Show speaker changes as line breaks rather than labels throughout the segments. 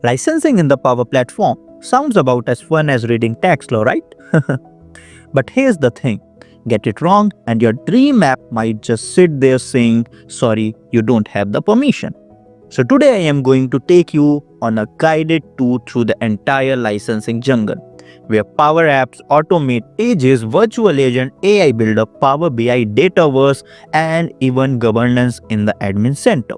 Licensing in the Power Platform sounds about as fun as reading tax law, right? But here's the thing, get it wrong, and your dream app might just sit there saying, sorry, you don't have the permission. So today I am going to take you on a guided tour through the entire licensing jungle, where Power Apps automate pages, virtual agent, AI builder, Power BI, Dataverse, and even governance in the admin center.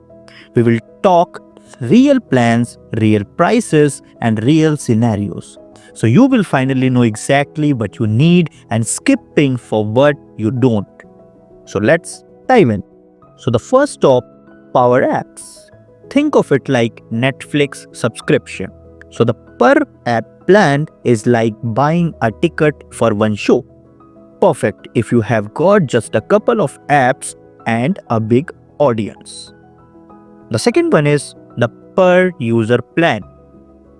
We will talk real plans, real prices, and real scenarios. So you will finally know exactly what you need and skip paying for what you don't. So let's dive in. So the first stop, Power Apps. Think of it like Netflix subscription. So the per app plan is like buying a ticket for one show. Perfect if you have got just a couple of apps and a big audience. The second one is the per user plan.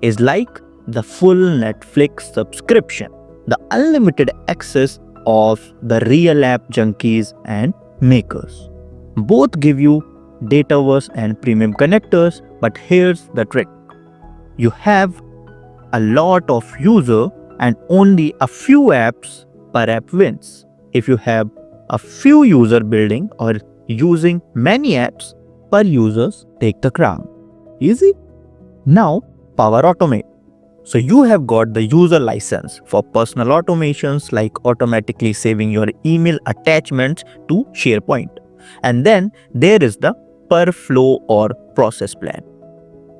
Is like the full Netflix subscription, the unlimited access of the real app junkies and makers. Both give you Dataverse and premium connectors, but here's the trick. You have a lot of user and only a few apps per app wins. If you have a few user building or using many apps, per users take the crown. Easy? Now, Power Automate. So you have got the user license for personal automations like automatically saving your email attachments to SharePoint. And then there is the per flow or process plan.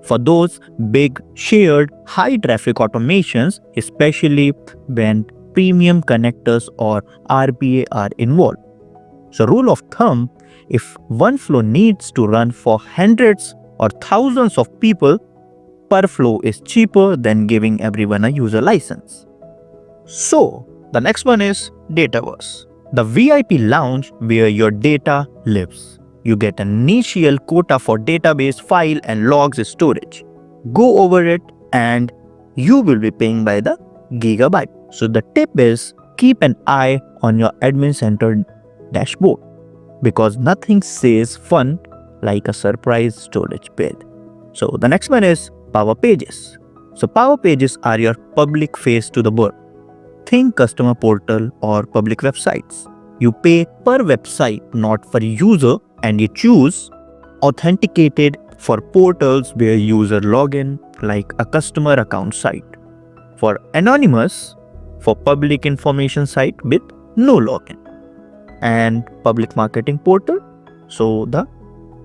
For those big shared high traffic automations, especially when premium connectors or RPA are involved. So rule of thumb, if one flow needs to run for hundreds or thousands of people, per flow is cheaper than giving everyone a user license. So the next one is Dataverse, the VIP lounge where your data lives. You get an initial quota for database file and logs storage. Go over it and you will be paying by the gigabyte. So the tip is keep an eye on your admin center dashboard because nothing says fun like a surprise storage bid. So the next one is Power Pages. So Power Pages are your public face to the world. Think customer portal or public websites. You pay per website, not for user, and you choose Authenticated for portals where user login like a customer account site. For Anonymous for public information site with no login. And public marketing portal, so the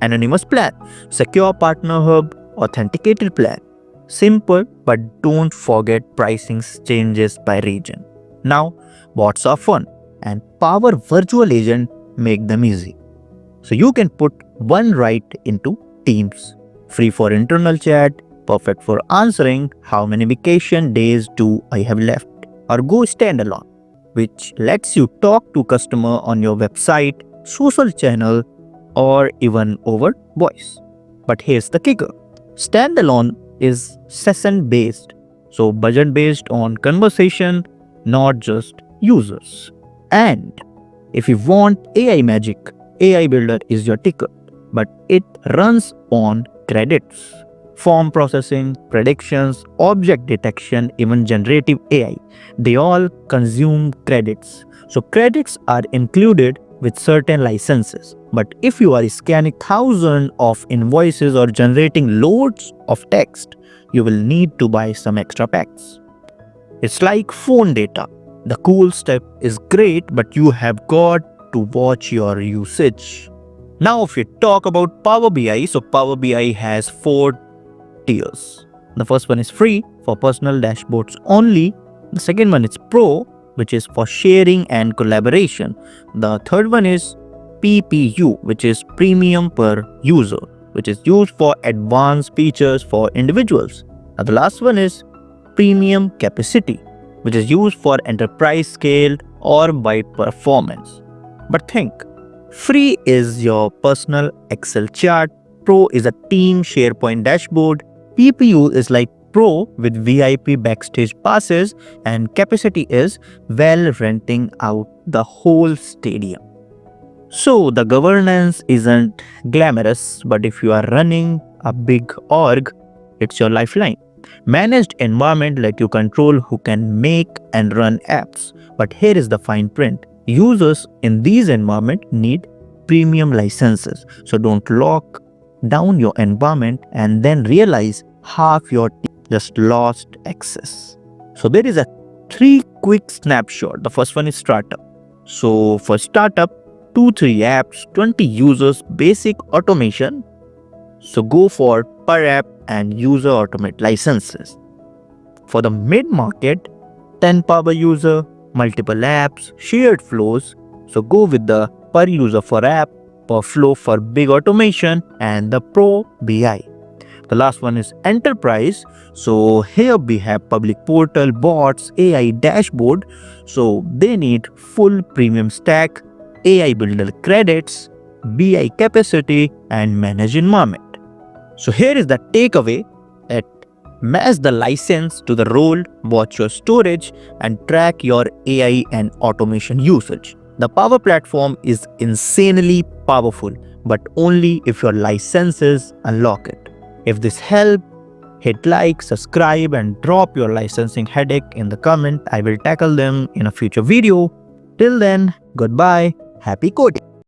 Anonymous plan. Secure Partner Hub, Authenticated plan. Simple, but don't forget pricing changes by region. Now, bots are fun and Power Virtual Agent make them easy. So you can put one right into Teams. Free for internal chat, perfect for answering how many vacation days do I have left, or go standalone, which lets you talk to customer on your website, social channel, or even over voice. But here's the kicker. Standalone is session based, so budget based on conversation, not just users. And if you want AI magic, AI Builder is your ticket, but it runs on credits. Form processing, predictions, object detection, even generative AI, they all consume credits. So credits are included with certain licenses. But if you are scanning thousands of invoices or generating loads of text, you will need to buy some extra packs. It's like phone data. The cool stuff is great, but you have got to watch your usage. Now if we talk about Power BI, so Power BI has 4 tiers. The first one is free for personal dashboards only. The second one is Pro, which is for sharing and collaboration. The third one is PPU, which is premium per user, which is used for advanced features for individuals. And the last one is premium capacity, which is used for enterprise scale or by performance. But think, free is your personal Excel chart, Pro is a team SharePoint dashboard, PPU is like Pro with VIP backstage passes, and capacity is well renting out the whole stadium. So the governance isn't glamorous, but if you are running a big org, it's your lifeline. Managed environment let you control who can make and run apps. But here is the fine print. Users in these environments need premium licenses. So don't lock down your environment and then realize half your team just lost access. So there is a 3 quick snapshot. The first one is startup. So for startup, 2-3 apps, 20 users, basic automation. So go for per app and user automate licenses. For the mid-market, 10 power user, multiple apps, shared flows. So go with the per user for app, per flow for big automation, and the pro BI. The last one is enterprise. So here we have public portal, bots, AI dashboard. So they need full premium stack, AI builder credits, BI capacity, and managed environment. So here is the takeaway that match the license to the role, watch your storage, and track your AI and automation usage. The Power Platform is insanely powerful, but only if your licenses unlock it. If this helped, hit like, subscribe, and drop your licensing headache in the comment. I will tackle them in a future video. Till then, goodbye, happy coding.